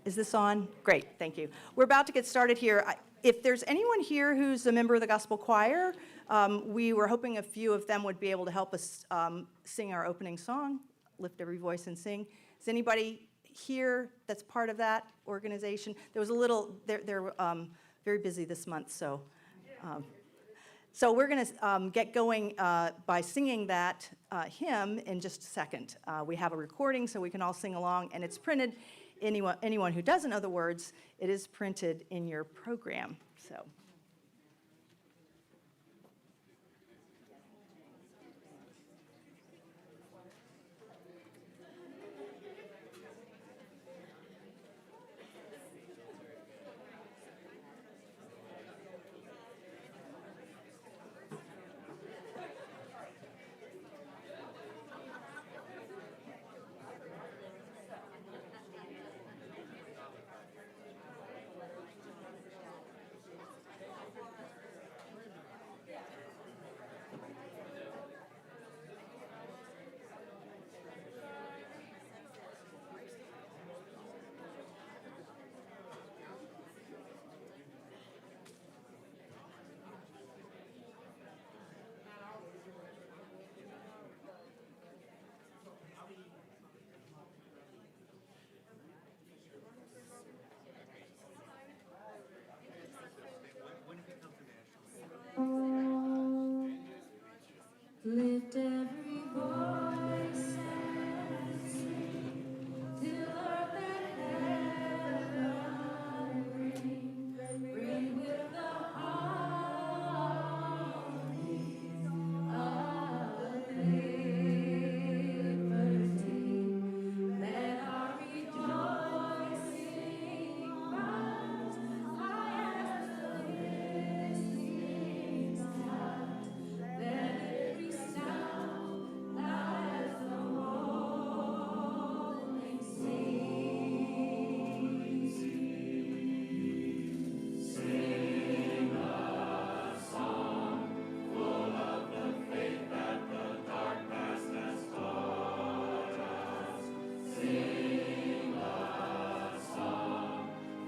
Is this on? Great, thank you. We're about to get started here. If there's anyone here who's a member of the gospel choir, we were hoping a few of them would be able to help us sing our opening song, Lift Every Voice and Sing. Is anybody here that's part of that organization? There was a little, they're very busy this month, so we're going to get going by singing that hymn in just a second. We have a recording so we can all sing along, and it's printed. Anyone who doesn't know the words, it is printed in your program. So. Lift every voice and sing till earth and heaven ring. Ring with the harmonies of liberty. Let our rejoicing rise high as the listening sky. Let it resound loud as the rolling seas. Sing a song full of the faith that the dark past has taught us. Sing a song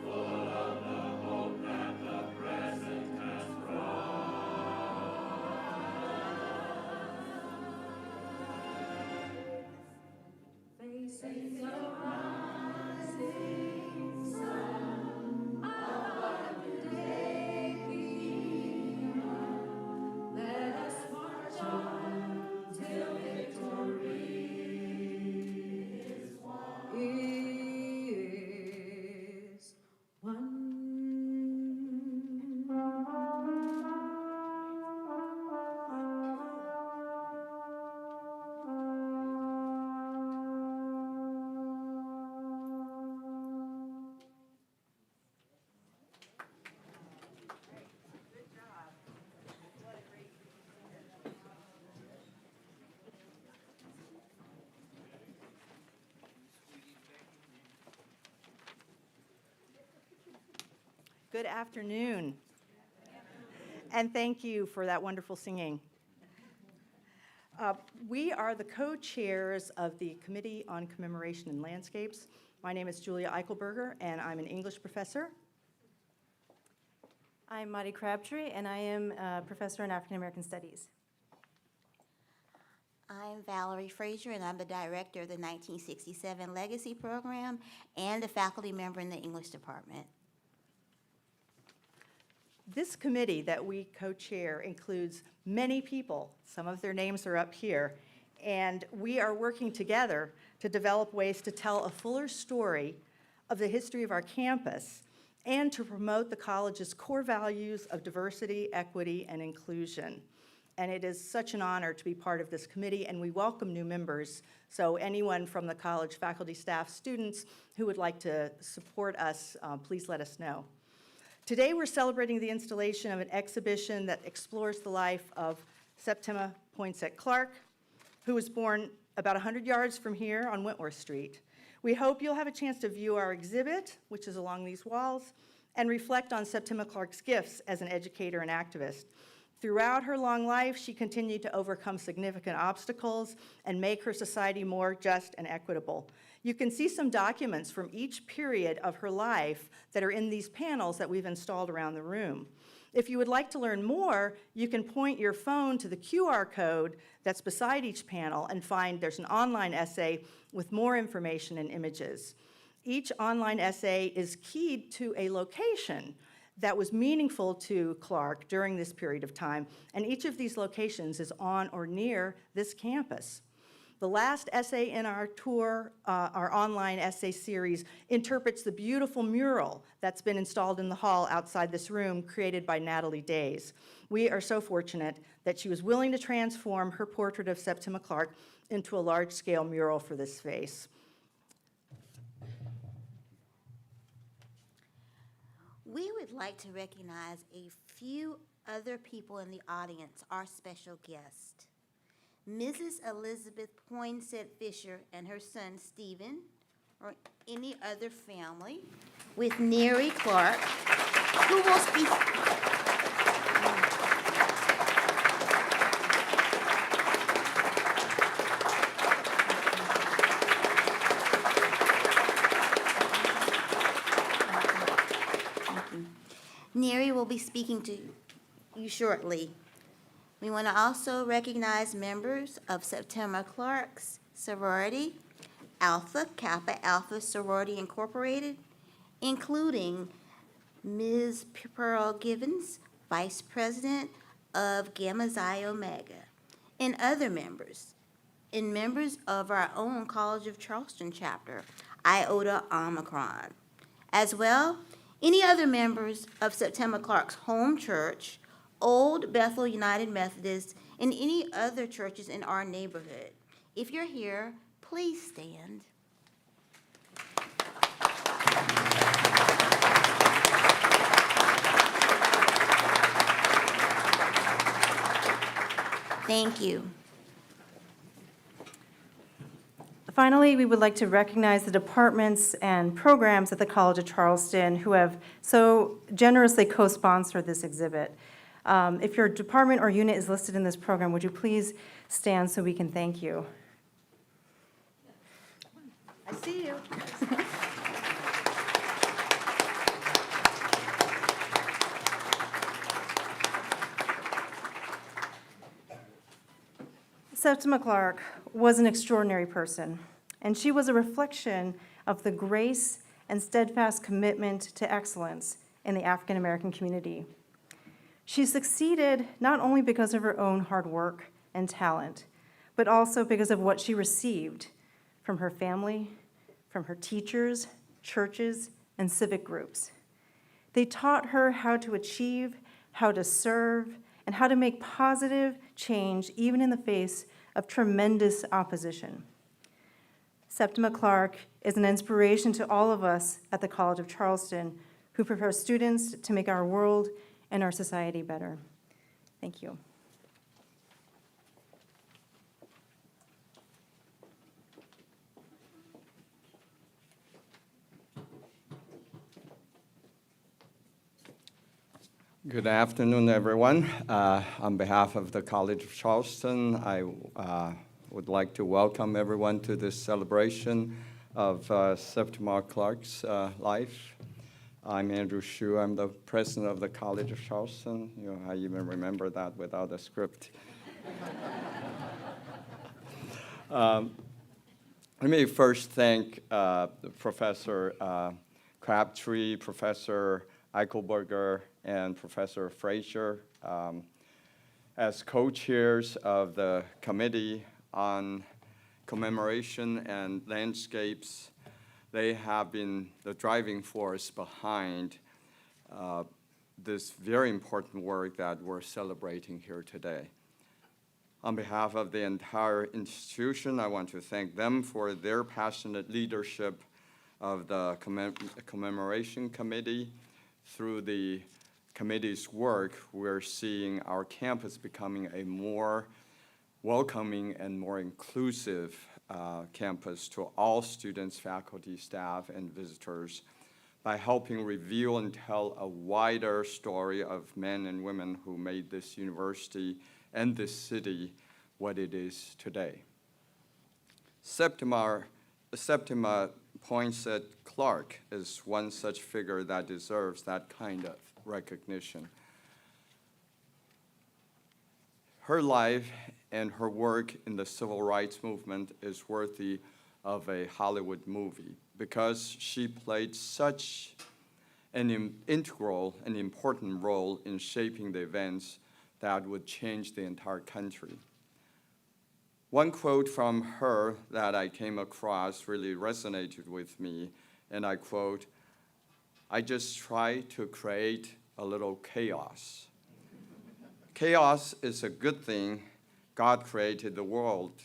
full of the hope that the present has brought. Facing the rising sun, our day beyond. Let us march on till victory is won. Good afternoon. And thank you for that wonderful singing. We are the co-chairs of the Committee on Commemoration and Landscapes. My name is Julia Eichelberger, and I'm an English professor. I'm Maddie Crabtree, and I am a professor in African American Studies. I'm Valerie Frazier, and I'm the director of the 1967 Legacy Program and a faculty member in the English department. This committee that we co-chair includes many people. Some of their names are up here. And we are working together to develop ways to tell a fuller story of the history of our campus and to promote the college's core values of diversity, equity, and inclusion. And it is such an honor to be part of this committee, and we welcome new members. So anyone from the college, faculty, staff, students who would like to support us, please let us know. Today we're celebrating the installation of an exhibition that explores the life of Septima Poinsette Clark, who was born about 100 yards from here on Wentworth Street. We hope you'll have a chance to view our exhibit, which is along these walls, and reflect on Septima Clark's gifts as an educator and activist. Throughout her long life, she continued to overcome significant obstacles and make her society more just and equitable. You can see some documents from each period of her life that are in these panels that we've installed around the room. If you would like to learn more, you can point your phone to the QR code that's beside each panel and find there's an online essay with more information and images. Each online essay is keyed to a location that was meaningful to Clark during this period of time, and each of these locations is on or near this campus. The last essay in our tour, our online essay series, interprets the beautiful mural that's been installed in the hall outside this room, created by Natalie Days. We are so fortunate that she was willing to transform her portrait of Septima Clark into a large-scale mural for this space. We would like to recognize a few other people in the audience, our special guest. Mrs. Elizabeth Poinsette Fisher and her son Stephen, or any other family, with Neri Clark, who will speak. Neri will be speaking to you shortly. We want to also recognize members of Septima Clark's sorority, Alpha Kappa Alpha Sorority Incorporated, including Ms. Pearl Givens, Vice President of Gamma Xi Omega, and other members, and members of our own College of Charleston chapter, Iota Omicron. As well, any other members of Septima Clark's home church, Old Bethel United Methodist, and any other churches in our neighborhood. If you're here, please stand. Thank you. Finally, we would like to recognize the departments and programs at the College of Charleston who have so generously co-sponsored this exhibit. If your department or unit is listed in this program, would you please stand so we can thank you? I see you. Septima Clark was an extraordinary person, and she was a reflection of the grace and steadfast commitment to excellence in the African American community. She succeeded not only because of her own hard work and talent, but also because of what she received from her family, from her teachers, churches, and civic groups. They taught her how to achieve, how to serve, and how to make positive change even in the face of tremendous opposition. Septima Clark is an inspiration to all of us at the College of Charleston who prepare students to make our world and our society better. Thank you. Good afternoon, everyone. On behalf of the College of Charleston, I would like to welcome everyone to this celebration of Septima Clark's life. I'm Andrew Hsu. I'm the president of the College of Charleston. You know, I even remember that without a script. Let me first thank Professor Crabtree, Professor Eichelberger, and Professor Frazier as co-chairs of the Committee on Commemoration and Landscapes. They have been the driving force behind this very important work that we're celebrating here today. On behalf of the entire institution, I want to thank them for their passionate leadership of the Commemoration Committee. Through the committee's work, we're seeing our campus becoming a more welcoming and more inclusive campus to all students, faculty, staff, and visitors by helping reveal and tell a wider story of men and women who made this university and this city what it is today. Septima Septima Poinsette Clark is one such figure that deserves that kind of recognition. Her life and her work in the civil rights movement is worthy of a Hollywood movie because she played such an integral and important role in shaping the events that would change the entire country. One quote from her that I came across really resonated with me, and I quote, "I just try to create a little chaos." Chaos is a good thing. God created the world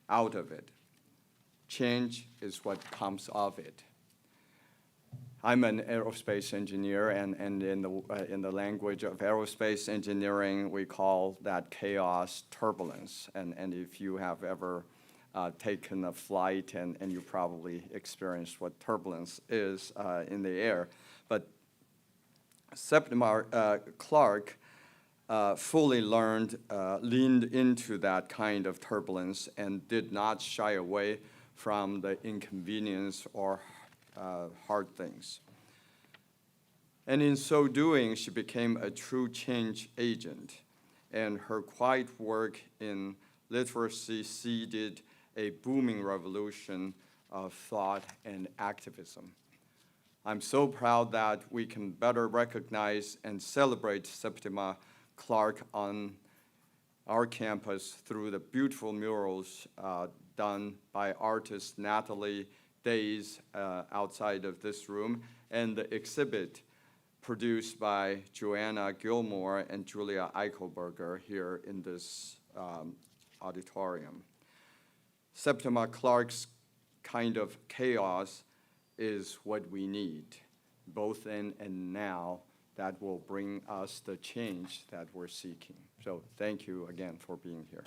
out of it. Change is what comes of it. I'm an aerospace engineer, and in the language of aerospace engineering, we call that chaos turbulence. And if you have ever taken a flight, and you probably experienced what turbulence is in the air. But Septima Clark fully leaned into that kind of turbulence and did not shy away from the inconvenience or hard things. And in so doing, she became a true change agent, and her quiet work in literacy seeded a booming revolution of thought and activism. I'm so proud that we can better recognize and celebrate Septima Clark on our campus through the beautiful murals done by artist Natalie Days outside of this room, and the exhibit produced by Joanna Gilmore and Julia Eichelberger here in this auditorium. Septima Clark's kind of chaos is what we need, both then and now, that will bring us the change that we're seeking. So thank you again for being here.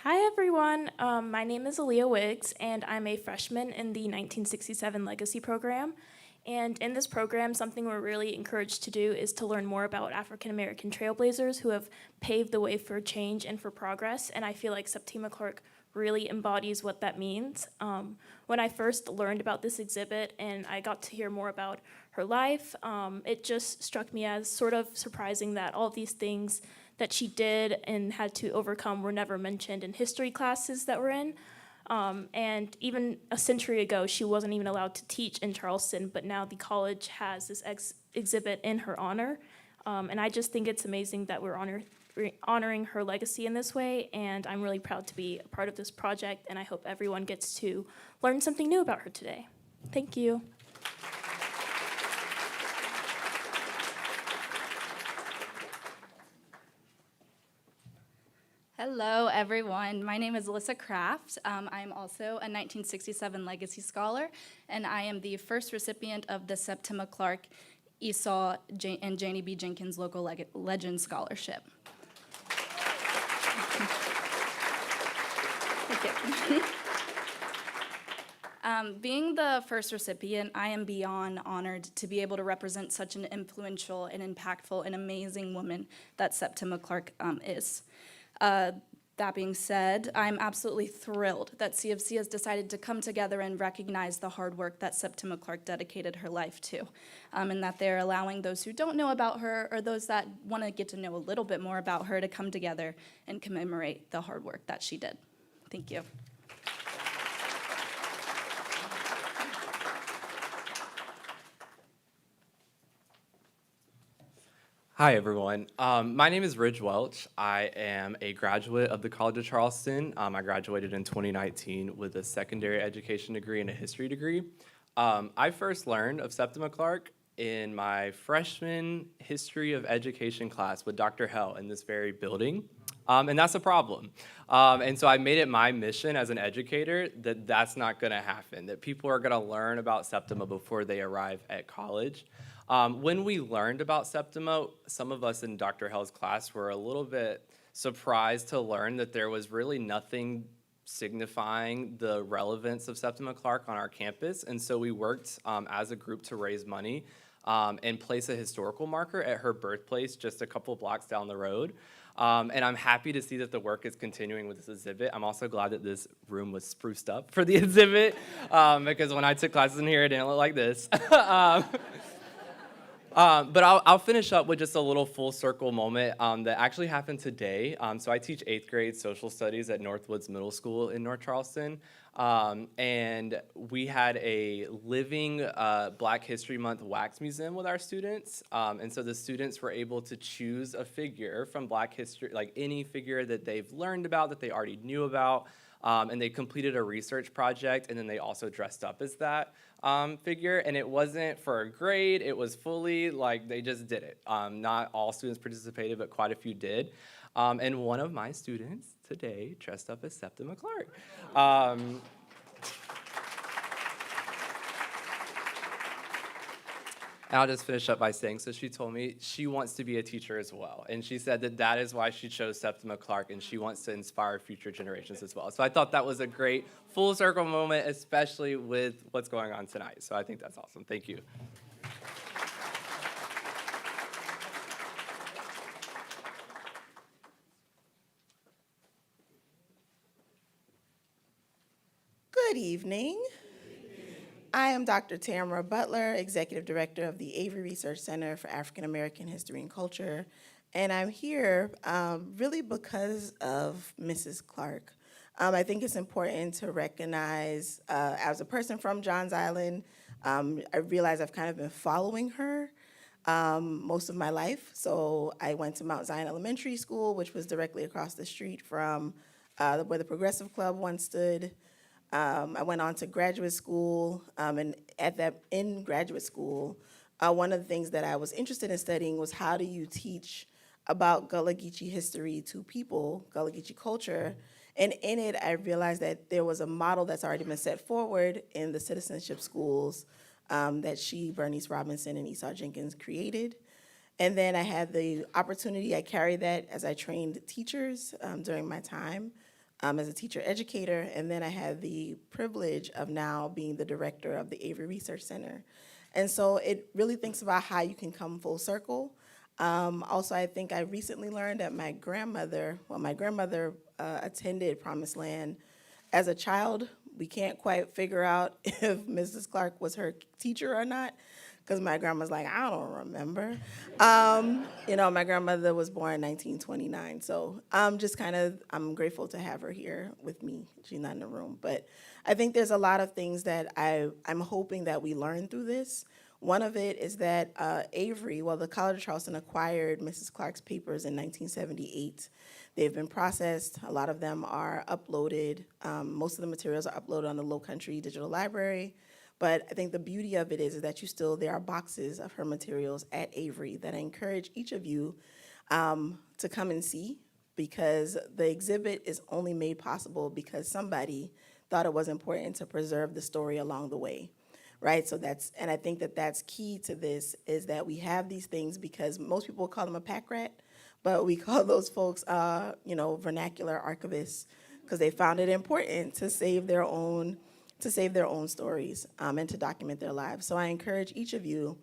Hi everyone, my name is Aaliyah Wiggs and I'm a freshman in the 1967 Legacy Program. And in this program, something we're really encouraged to do is to learn more about African American trailblazers who have paved the way for change and for progress. And I feel like Septima Clark really embodies what that means. When I first learned about this exhibit and I got to hear more about her life, it just struck me as sort of surprising that all of these things that she did and had to overcome were never mentioned in history classes that we're in. And even a century ago, she wasn't even allowed to teach in Charleston, but now the college has this exhibit in her honor. And I just think it's amazing that we're honoring her legacy in this way, and I'm really proud to be a part of this project, and I hope everyone gets to learn something new about her today. Thank you. Hello, everyone. My name is Alyssa Kraft. I'm also a 1967 Legacy Scholar, and I am the first recipient of the Septima Clark, Esau, and Janie B. Jenkins Local Legend Scholarship. Thank you. Being the first recipient, I am beyond honored to be able to represent such an influential and impactful and amazing woman that Septima Clark is. That being said, I'm absolutely thrilled that CFC has decided to come together and recognize the hard work that Septima Clark dedicated her life to, and that they're allowing those who don't know about her or those that want to get to know a little bit more about her to come together and commemorate the hard work that she did. Thank you. Hi, everyone. My name is Ridge Welch. I am a graduate of the College of Charleston. I graduated in 2019 with a secondary education degree and a history degree. I first learned of Septima Clark in my freshman history of education class with Dr. Hell in this very building. And that's a problem. And so I made it my mission as an educator that that's not going to happen, that people are going to learn about Septima before they arrive at college. When we learned about Septima, some of us in Dr. Hell's class were a little bit surprised to learn that there was really nothing signifying the relevance of Septima Clark on our campus. And so we worked as a group to raise money and place a historical marker at her birthplace just a couple blocks down the road. And I'm happy to see that the work is continuing with this exhibit. I'm also glad that this room was spruced up for the exhibit because when I took classes in here, it didn't look like this. But I'll finish up with just a little full circle moment that actually happened today. So I teach 8th grade social studies at Northwoods Middle School in North Charleston. And we had a living Black History Month wax museum with our students. And so the students were able to choose a figure from Black history, like any figure that they've learned about, that they already knew about. And they completed a research project, and then they also dressed up as that figure. And it wasn't for a grade, it was fully like they just did it. Not all students participated, but quite a few did. And one of my students today dressed up as Septima Clark. And I'll just finish up by saying, so she told me she wants to be a teacher as well. And she said that that is why she chose Septima Clark, and she wants to inspire future generations as well. So I thought that was a great full circle moment, especially with what's going on tonight. So I think that's awesome. Thank you. Good evening. I am Dr. Tamara Butler, Executive Director of the Avery Research Center for African American History and Culture, and I'm here really because of Mrs. Clark. I think it's important to recognize, as a person from Johns Island, I realize I've kind of been following her most of my life. So I went to Mount Zion Elementary School, which was directly across the street from where the Progressive Club once stood. I went on to graduate school, and in graduate school, one of the things that I was interested in studying was how do you teach about Gullah Geechee history to people, Gullah Geechee culture, and in it, I realized that there was a model that's already been set forward in the citizenship schools that Bernice Robinson, and Esau Jenkins created. And then I had the opportunity, I carried that as I trained teachers during my time as a teacher educator, and then I had the privilege of now being the director of the Avery Research Center. And so it really thinks about how you can come full circle. Also, I think I recently learned that my grandmother attended Promised Land as a child. We can't quite figure out if Mrs. Clark was her teacher or not, because my grandma's like, I don't remember. My grandmother was born in 1929, so I'm grateful to have her here with me. She's not in the room, but I think there's a lot of things that I'm hoping that we learn through this. One of it is that Avery, the College of Charleston acquired Mrs. Clark's papers in 1978. They've been processed. A lot of them are uploaded. Most of the materials are uploaded on the Low Country Digital Library. But I think the beauty of it is that there are boxes of her materials at Avery that I encourage each of you to come and see, because the exhibit is only made possible because somebody thought it was important to preserve the story along the way, right? And I think that that's key to this, is that we have these things because most people call them a pack rat, but we call those folks, vernacular archivists, because they found it important to save their own stories and to document their lives. So I encourage each of you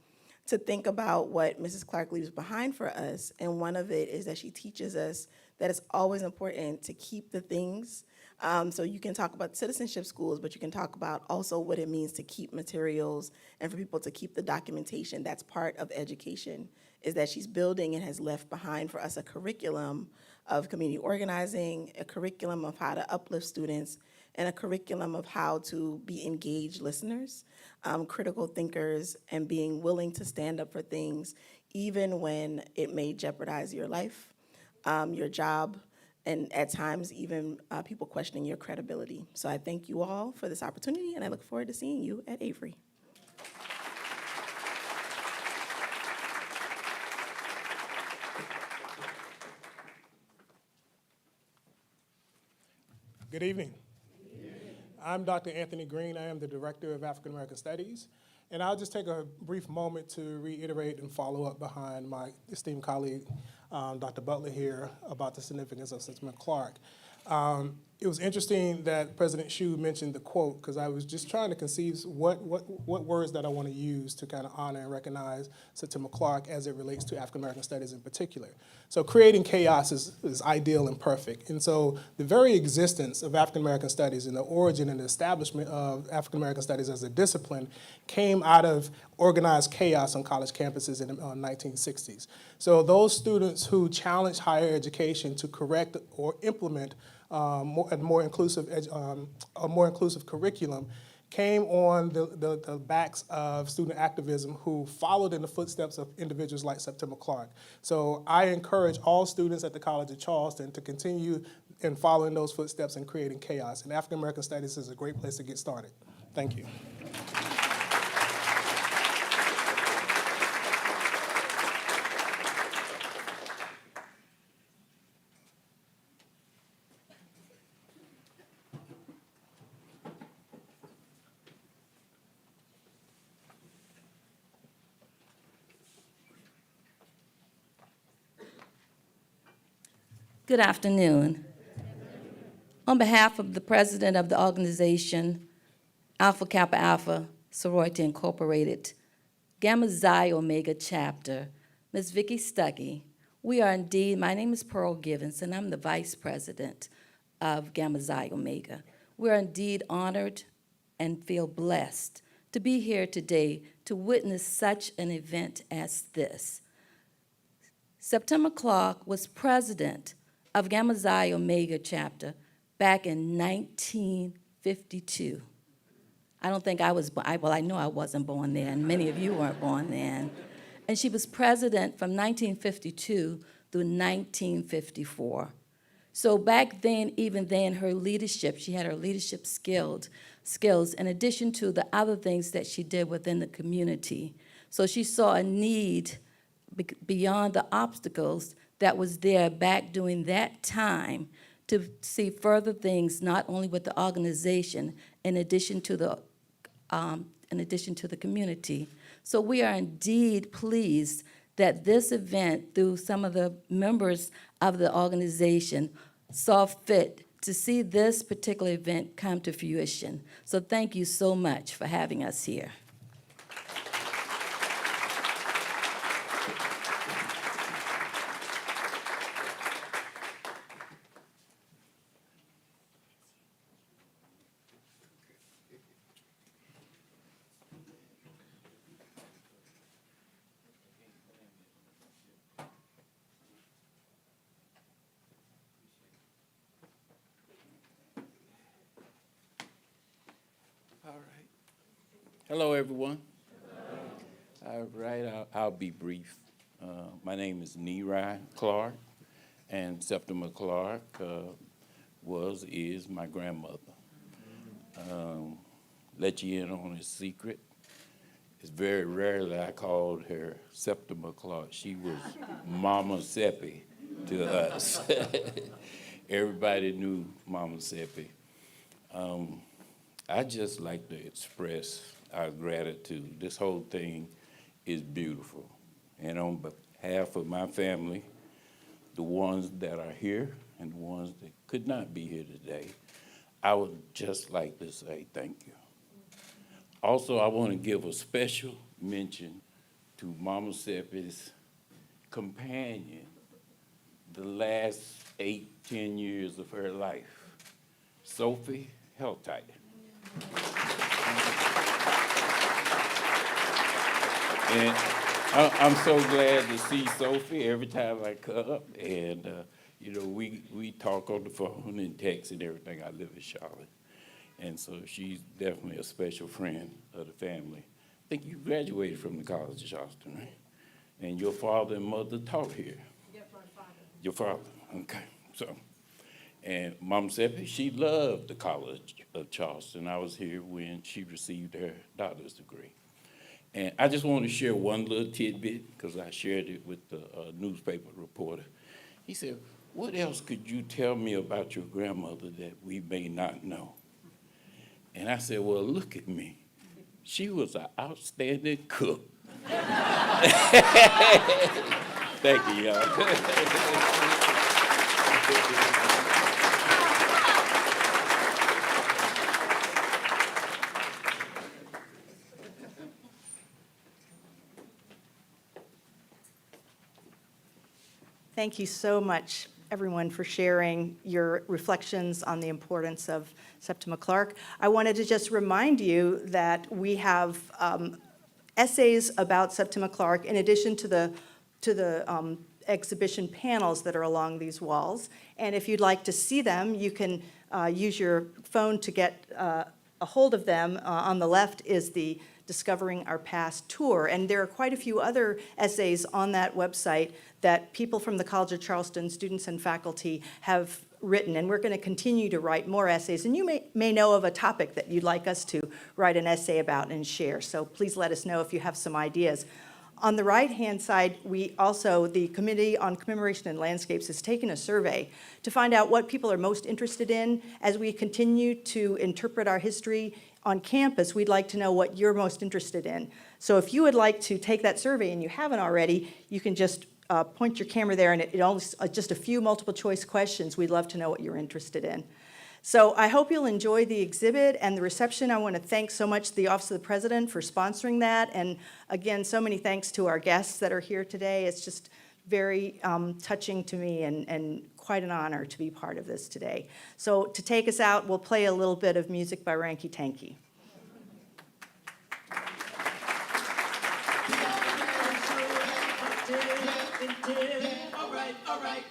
to think about what Mrs. Clark leaves behind for us. And one of it is that she teaches us that it's always important to keep the things. So you can talk about citizenship schools, but you can talk about also what it means to keep materials and for people to keep the documentation. That's part of education, is that she's building and has left behind for us a curriculum of community organizing, a curriculum of how to uplift students, and a curriculum of how to be engaged listeners, critical thinkers, and being willing to stand up for things even when it may jeopardize your life, your job, and at times even people questioning your credibility. So I thank you all for this opportunity, and I look forward to seeing you at Avery. Good evening. I'm Dr. Anthony Green. I am the Director of African American Studies. And I'll just take a brief moment to reiterate and follow up behind my esteemed colleague, Dr. Butler here, about the significance of Septima Clark. It was interesting that President Hsu mentioned the quote, because I was just trying to conceive what words that I want to use to kind of honor and recognize Septima Clark as it relates to African American studies in particular. So creating chaos is ideal and perfect. And so the very existence of African American studies and the origin and the establishment of African American studies as a discipline came out of organized chaos on college campuses in the 1960s. So those students who challenged higher education to correct or implement a more inclusive curriculum came on the backs of student activism who followed in the footsteps of individuals like Septima Clark. So I encourage all students at the College of Charleston to continue in following those footsteps and creating chaos. And African American Studies is a great place to get started. Thank you. Good afternoon. On behalf of the president of the organization, Alpha Kappa Alpha Sorority Incorporated, Gamma Xi Omega Chapter, Ms. Vicki Stuckey, we are indeed, my name is Pearl Givens, and I'm the vice president of Gamma Xi Omega. We are indeed honored and feel blessed to be here today to witness such an event as this. Septima Clark was president of Gamma Xi Omega chapter back in 1952. I don't think I was, well, I know I wasn't born then, many of you weren't born then. And she was president from 1952 through 1954. So back then, even then, her leadership, she had her leadership skills in addition to the other things that she did within the community. So she saw a need beyond the obstacles that was there back during that time to see further things, not only with the organization, in addition to the community. So we are indeed pleased that this event, through some of the members of the organization, saw fit to see this particular event come to fruition. So thank you so much for having us here. Hello, everyone. All right, I'll be brief. My name is Neri Clark, and Septima Clark is my grandmother. Let you in on a secret. It's very rare that I called her Septima Clark. She was Mama Seppi to us. Everybody knew Mama Seppi. I just like to express our gratitude. This whole thing is beautiful. And on behalf of my family, the ones that are here and the ones that could not be here today, I would just like to say thank you. Also, I want to give a special mention to Mama Seppi's companion the last 8-10 years of her life, Sophie Heltight. And I'm so glad to see Sophie every time I come. And, we talk on the phone and text and everything. I live in Charlotte. And so she's definitely a special friend of the family. I think you graduated from the College of Charleston, right? And your father and mother taught here. Yep, my father. Your father, okay. So, and Mom Seppi, she loved the College of Charleston. I was here when she received her doctor's degree. And I just want to share one little tidbit, because I shared it with the newspaper reporter. He said, what else could you tell me about your grandmother that we may not know? And I said, well, look at me. She was an outstanding cook. Thank you, y'all. Thank you so much, everyone, for sharing your reflections on the importance of Septima Clark. I wanted to just remind you that we have essays about Septima Clark in addition to the exhibition panels that are along these walls. And if you'd like to see them, you can use your phone to get a hold of them. On the left is the Discovering Our Past tour. And there are quite a few other essays on that website that people from the College of Charleston, students and faculty, have written. And we're going to continue to write more essays. And you may know of a topic that you'd like us to write an essay about and share. So please let us know if you have some ideas. On the right-hand side, the Committee on Commemoration and Landscapes has taken a survey to find out what people are most interested in. As we continue to interpret our history on campus, we'd like to know what you're most interested in. So if you would like to take that survey and you haven't already, you can just point your camera there, and it only just a few multiple choice questions. We'd love to know what you're interested in. So I hope you'll enjoy the exhibit and the reception. I want to thank so much the Office of the President for sponsoring that. And again, so many thanks to our guests that are here today. It's just very touching to me and quite an honor to be part of this today. So to take us out, we'll play a little bit of music by Ranky Tanky. All right.